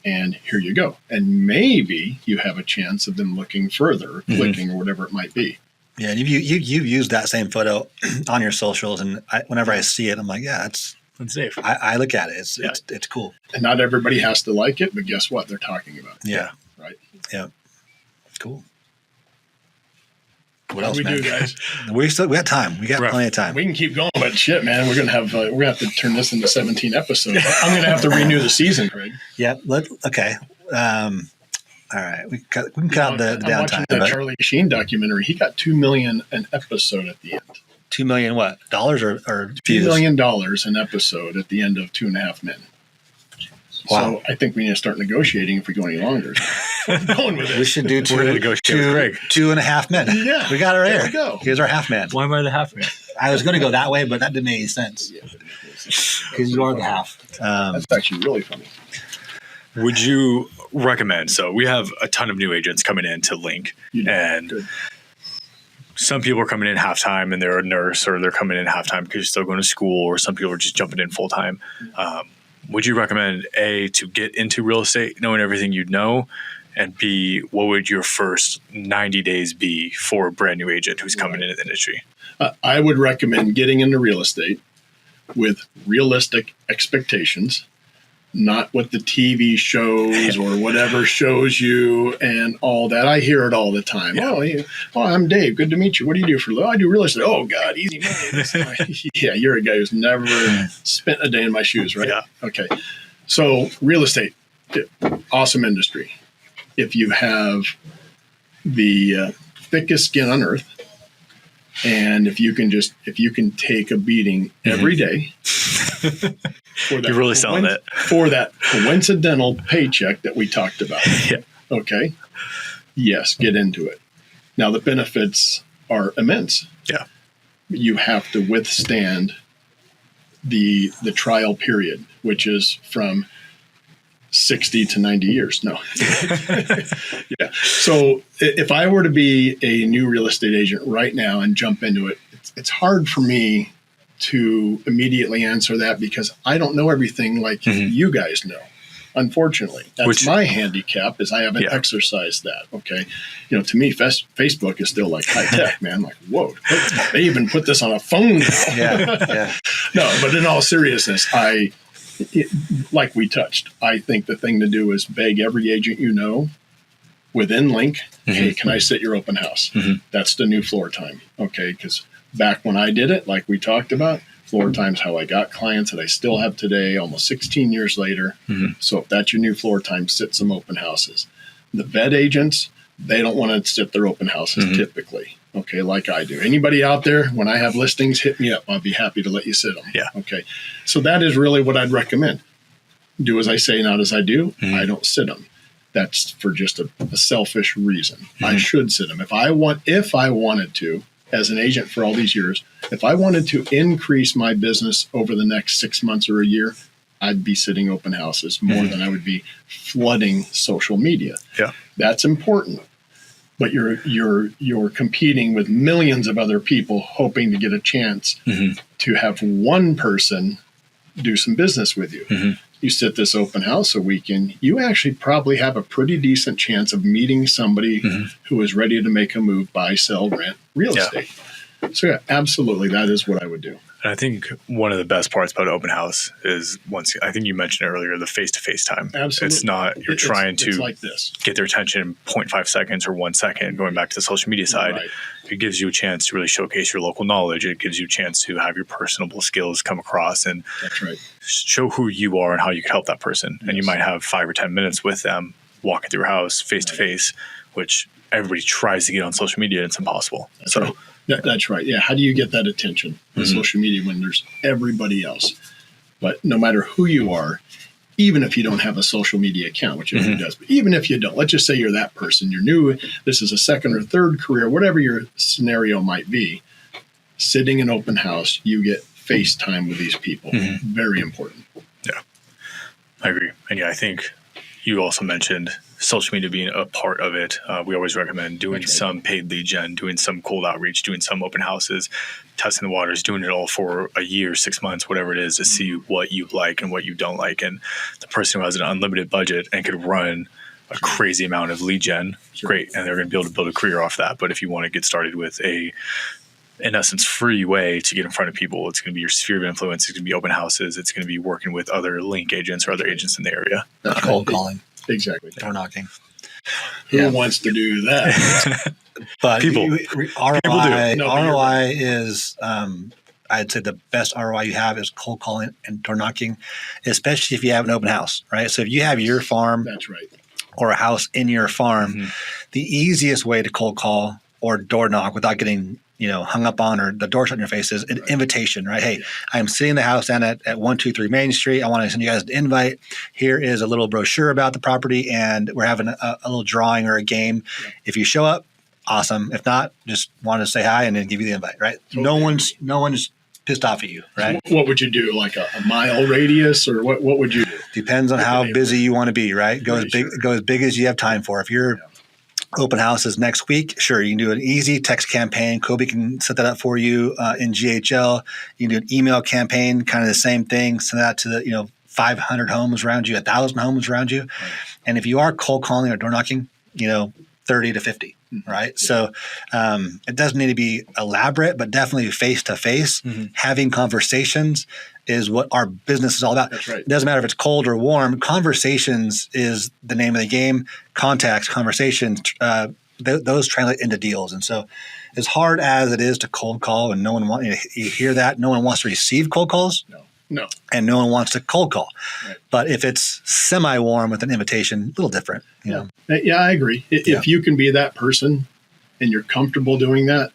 and here you go. And maybe you have a chance of them looking further, or clicking, or whatever it might be. Yeah, and you've used that same photo on your socials, and whenever I see it, I'm like, yeah, it's safe. I look at it. It's cool. And not everybody has to like it, but guess what? They're talking about it. Yeah. Right. Yeah. Cool. What else, we man? do, guys? We got time. We got plenty of time. We can keep going, but shit, man, we're gonna have to turn this into 17 episodes. I'm gonna have to renew the season, Craig. Yeah. Okay. All right. We can cut out the I'm downtime. watching the Charlie Sheen documentary. He got $2 million an episode at the end. $2 million what? Dollars or $2 views? million an episode at the end of 2.5 Men. Wow. So I think we need to start negotiating if we go any longer. We're going with We it. should do We're gonna negotiate with Greg. 2.5 men. Yeah. We got it right There here. we go. Here's our half man. Why am I the half man? I was going to go that way, but that didn't make any sense because you are the half. That's actually really funny. Would you recommend? So we have a ton of new agents coming in to Link, You do. and Good. some people are coming in half-time and they're a nurse, or they're coming in half-time because you're still going to school, or some people are just jumping in full-time. Would you recommend, A, to get into real estate knowing everything you know, and B, what would your first 90 days be for a brand new agent who's coming into the industry? I would recommend getting into real estate with realistic expectations, not what the TV shows or whatever shows you and all that. I hear it all the time. Yeah. Oh, I'm Dave. Good to meet you. What do you do for a living? I do real estate. Oh, God, easy money. Yeah, you're a guy who's never spent a day in my shoes, right? Yeah. Okay. So real estate, awesome industry. If you have the thickest skin on earth, and if you can take a beating every day for that, You're really selling it. for that coincidental paycheck that we talked about. Yeah. Okay. Yes, get into it. Now the benefits are immense. Yeah. You have to withstand the trial period, which is from 60 to 90 years. No. Yeah. So if I were to be a new real estate agent right now and jump into it, it's hard for me to immediately answer that because I don't know everything like you guys know. Unfortunately, that's my handicap is I haven't exercised that. Okay. To me, Facebook is still like high tech, man. Like, whoa, they even put this on a phone now. Yeah. No, but in all seriousness, like we touched, I think the thing to do is beg every agent you know within Link, hey, can I sit your open house? That's the new floor time. Okay. Because back when I did it, like we talked about, floor time's how I got clients that I still have today, almost 16 years later. So if that's your new floor time, sit some open houses. The vet agents, they don't want to sit their open houses typically. Okay, like I do. Anybody out there, when I have listings, hit me up. I'll be happy to let you sit them. Yeah. Okay. So that is really what I'd recommend. Do as I say, not as I do. I don't sit them. That's for just a selfish reason. I should sit them. If I wanted to, as an agent for all these years, if I wanted to increase my business over the next 6 months or a year, I'd be sitting open houses more than I would be flooding social media. Yeah. That's important. But you're competing with millions of other people hoping to get a chance to have one person do some business with you. You sit this open house a weekend, you actually probably have a pretty decent chance of meeting somebody who is ready to make a move, buy, sell, rent real estate. So yeah, absolutely. That is what I would do. And I think one of the best parts about open house is I think you mentioned it earlier, the face-to-face time. Absolutely. It's not, you're trying to it's like this. get their attention in 0.5 seconds or 1 second, going back to the social media side. Right. It gives you a chance to really showcase your local knowledge. It gives you a chance to have your personable skills come across and That's right. show who you are and how you can help that person. And you might have 5 or 10 minutes with them walking through your house face-to-face, which everybody tries to get on social media, and it's impossible. That's right. That's right. Yeah. How do you get that attention on social media when there's everybody else? But no matter who you are, even if you don't have a social media account, which everyone does, but even if you don't, let's just say you're that person, you're new, this is a second or third career, whatever your scenario might be, sitting in open house, you get face time with these people. Very important. Yeah, I agree. And yeah, I think you also mentioned social media being a part of it. We always recommend doing some paid lead gen, doing some cold outreach, doing some open houses, testing the waters, doing it all for a year, 6 months, whatever it is, to see what you like and what you don't like. And the person who has an unlimited budget and could run a crazy amount of lead gen, great. And they're going to be able to build a career off that. But if you want to get started with in essence, free way to get in front of people, it's going to be your sphere of influence. It's going to be open houses. It's going to be working with other Link agents or other agents in the area. Cold calling. Exactly. Door knocking. Who wants to do that? But People. ROI, People do. No, but you're ROI is, I'd say the best ROI you have is cold calling and door knocking, especially if you have an open house, right? So if you have your farm That's right. or a house in your farm, Mm-hmm. the easiest way to cold call or door knock without getting hung up on or the door shut in your face is an invitation, right? Hey, I'm sitting in the house down at 123 Main Street. I want to send you guys an invite. Here is a little brochure about the property, and we're having a little drawing or a game. Yeah. If you show up, awesome. If not, just want to say hi and then give you the invite, right? Totally No one's pissed off at you, right? What would you do? Like a mile radius, or what would you do? Depends on how busy you want to be, right? Go Pretty as big as you have time for. If your open house is next week, sure, you can do an easy text campaign. Kobe can set that up for you in GHL. You can do an email campaign, kind of the same thing. Send that to the 500 homes around you, 1,000 homes around you. Right. And if you are cold calling or door knocking, 30 to 50. Right. Yeah. So it doesn't need to be elaborate, but definitely face to face. Having conversations is what our business is all about. That's right. It doesn't matter if it's cold or warm. Conversations is the name of the game. Contacts, conversations, those translate into deals. And so as hard as it is to cold call and no one wants, you hear that, no one wants to receive cold calls. No. And no one wants to cold call. Right. But if it's semi-warm with an invitation, a little different, Yeah, I agree. If you can be that person and you're comfortable doing that,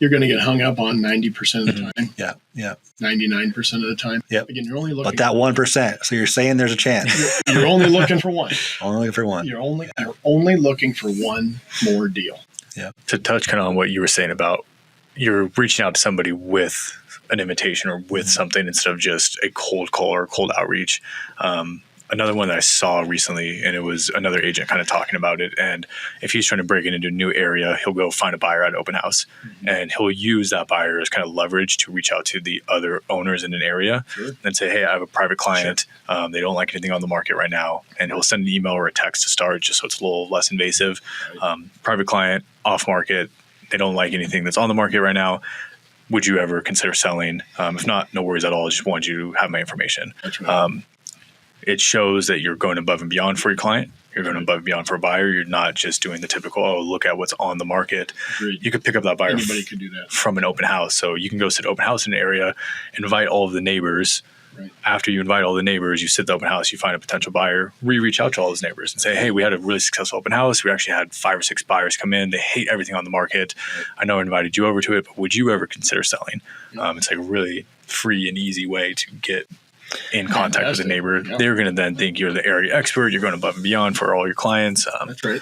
you're going to get hung up on 90% of the time. Yeah. 99% of the time. Yep. Again, you're only looking But that 1%. So you're saying there's a chance. You're only looking for one. Only looking for one. You're only looking for one more deal. Yeah. To touch kind of on what you were saying about you're reaching out to somebody with an invitation or with something instead of just a cold call or cold outreach. Another one that I saw recently, and it was another agent kind of talking about it. And if he's trying to break into a new area, he'll go find a buyer at an open house, and he'll use that buyer as kind of leverage to reach out to the other owners in an area and say, hey, I have a private client. They don't like anything on the market right now. And he'll send an email or a text to start just so it's a little less invasive. Private client, off market. They don't like anything that's on the market right now. Would you ever consider selling? If not, no worries at all. I just want you to have my information. That's right. It shows that you're going above and beyond for your client. You're going above and beyond for a buyer. You're not just doing the typical, look at what's on the market. Agreed. You could pick up that buyer Anybody could do that. from an open house. So you can go sit open house in an area, invite all of the neighbors. Right. After you invite all the neighbors, you sit the open house, you find a potential buyer, reach out to all those neighbors and say, hey, we had a really successful open house. We actually had 5 or 6 buyers come in. They hate everything on the market. Right. I know I invited you over to it, but would you ever consider selling? It's like a really free and easy way to get in contact with a neighbor. Yeah. They're going to then think you're the area expert. You're going above and beyond for all your clients. That's right.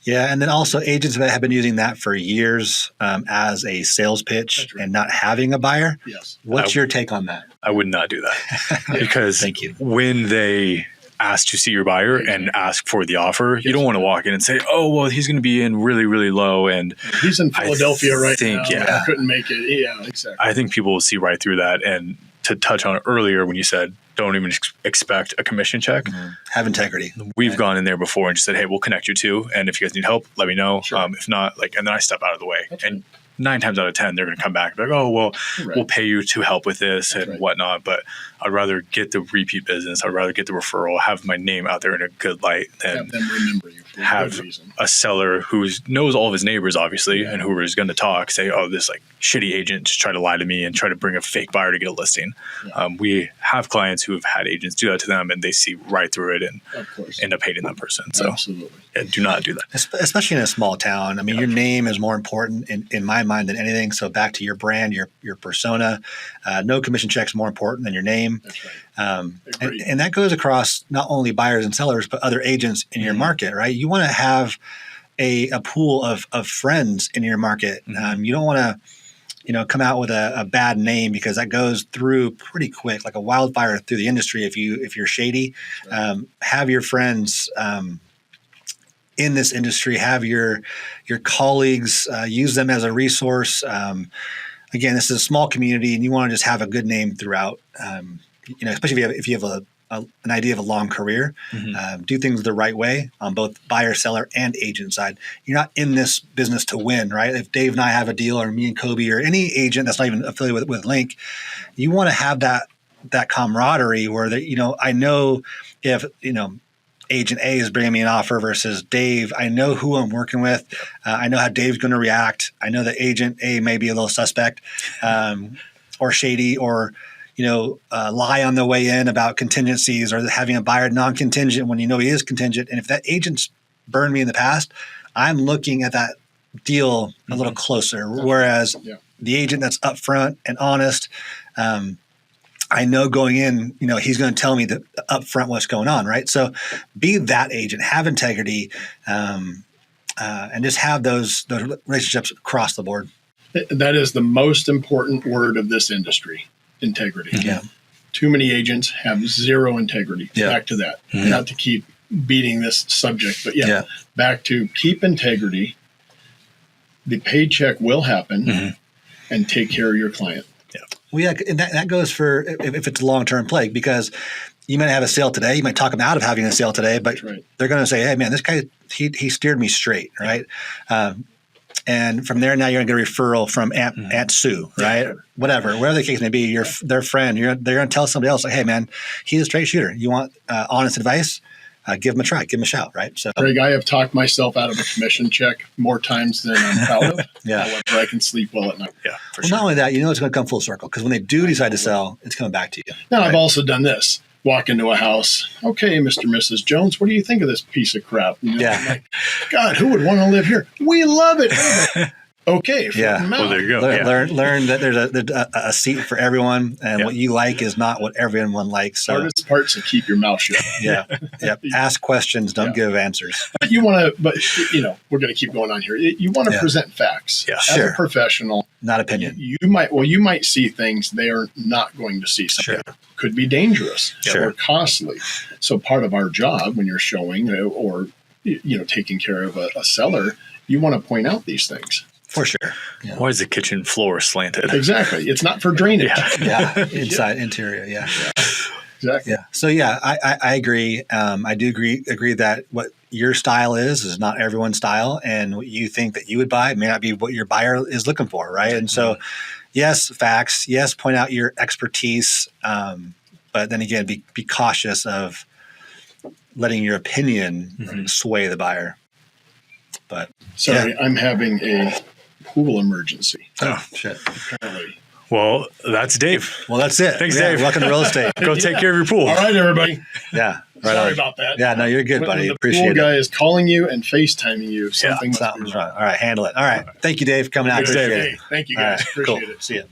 And then also agents that have been using that for years as a sales pitch and not having a buyer. Yes. What's your take on that? I would not do that because Thank you. When they ask to see your buyer and ask for the offer, you don't want to walk in and say, oh, well, he's going to be in really, really low. And he's in Philadelphia now. Yeah. I couldn't make it. Yeah, exactly. I think people will see right through that. And to touch on it earlier when you said, don't even expect a commission check. Have integrity. We've gone in there before and just said, hey, we'll connect you too. And if you guys need help, let me know. Sure. If not, and then I step out of the way. That's and 9 times out of 10, they're going to come back and be like, oh, well, we'll pay you to help with this and whatnot. But I'd rather get the repeat business. I'd rather get the referral, have my name out there in a good light than have them remember you for have good reason. A seller who knows all of his neighbors, obviously, and who is going to talk, say, oh, this shitty agent just try to lie to me and try to bring a fake buyer to get a listing. Yeah. We have clients who have had agents do that to them, and they see right through it and end up hating that person. So absolutely. Do not do that. Especially in a small town. I mean, your name is more important in my mind than anything. So back to your brand, your persona, no commission check's more important than your name. That's right. And that goes across not only buyers and sellers, but other agents in your market, right? You want to have a pool of friends in your market. You don't want to, come out with a bad name because that goes through pretty quick, like a wildfire through the industry. If you're shady, have your friends in this industry, have your colleagues, use them as a resource. Again, this is a small community, and you want to just have a good name throughout. Especially if you have an idea of a long career, do things the right way on both buyer, seller, and agent side. You're not in this business to win, right? If Dave and I have a deal, or me and Kobe, or any agent that's not even affiliated with Link, you want to have that camaraderie where I know if agent A is bringing me an offer versus Dave. I know who I'm working with. I know how Dave's going to react. I know that agent A may be a little suspect or shady or, lie on the way in about contingencies or having a buyer non-contingent when he is contingent. And if that agent's burned me in the past, I'm looking at that deal a little closer. Whereas the agent that's upfront and honest, I know going in, he's going to tell me that upfront what's going on, right? So be that agent, have integrity, and just have those relationships across the board. That is the most important word of this industry, integrity. Yeah. Too many agents have zero integrity. Yeah. Back to that. Not to keep beating this subject, but back to keep integrity. The paycheck will happen and take care of your client. Well, yeah, and that goes for if it's a long-term play, because you might have a sale today. You might talk them out of having a sale today, but they're going to say, hey, man, this guy, he steered me straight, right? And from there, now you're going to get a referral from Aunt Sue, right? Whatever the case may be, their friend. They're going to tell somebody else, like, hey, man, he's a straight shooter. You want honest advice? Give him a try, give him a shout, right? So, Greg, I have talked myself out of a commission check more times than I'm proud of. Yeah. However, I can sleep well at night. Yeah, for well, sure. not only that, it's going to come full circle, because when they do decide to sell, it's coming back to you. Now, I've also done this. Walk into a house. Okay, Mr. and Mrs. Jones, what do you think of this piece of crap? Yeah. I'm like, God, who would want to live here? We love it. Okay. Yeah. Well, there you go. Learn that there's a seat for everyone, and what you like is not what everyone likes. So, Hardest part's to keep your mouth shut. yeah. Ask questions, don't give answers. But we're going to keep going on here. You want to present facts. Yeah. As a professional, not opinion. You might see things they are not going to see. Something could be dangerous or costly. So part of our job when you're showing or taking care of a seller, you want to point out these things. For sure. Yeah. Why is the kitchen floor slanted? Exactly. It's not for drainage. Inside, interior. Yeah. Exactly. Yeah. So I agree. I do agree that what your style is not everyone's style, and what you think that you would buy may not be what your buyer is looking for, right? And so, yes, facts. Yes, point out your expertise, but then again, be cautious of letting your opinion sway the buyer. But sorry, I'm having a pool emergency. Oh shit! Apparently. Well, that's Dave. Well, that's it. Thanks, Dave. Welcome to real estate. Go take care of your pool. All right, everybody. Yeah. Right Sorry on. about that. Yeah, no, you're good, When buddy. the Appreciate pool it. guy is calling you and FaceTiming you. Something's Something's wrong. All right, handle it. All right. Thank you, Dave, for coming out. Good. Appreciate it. Hey, thank you All guys. right, Appreciate cool. it. See you.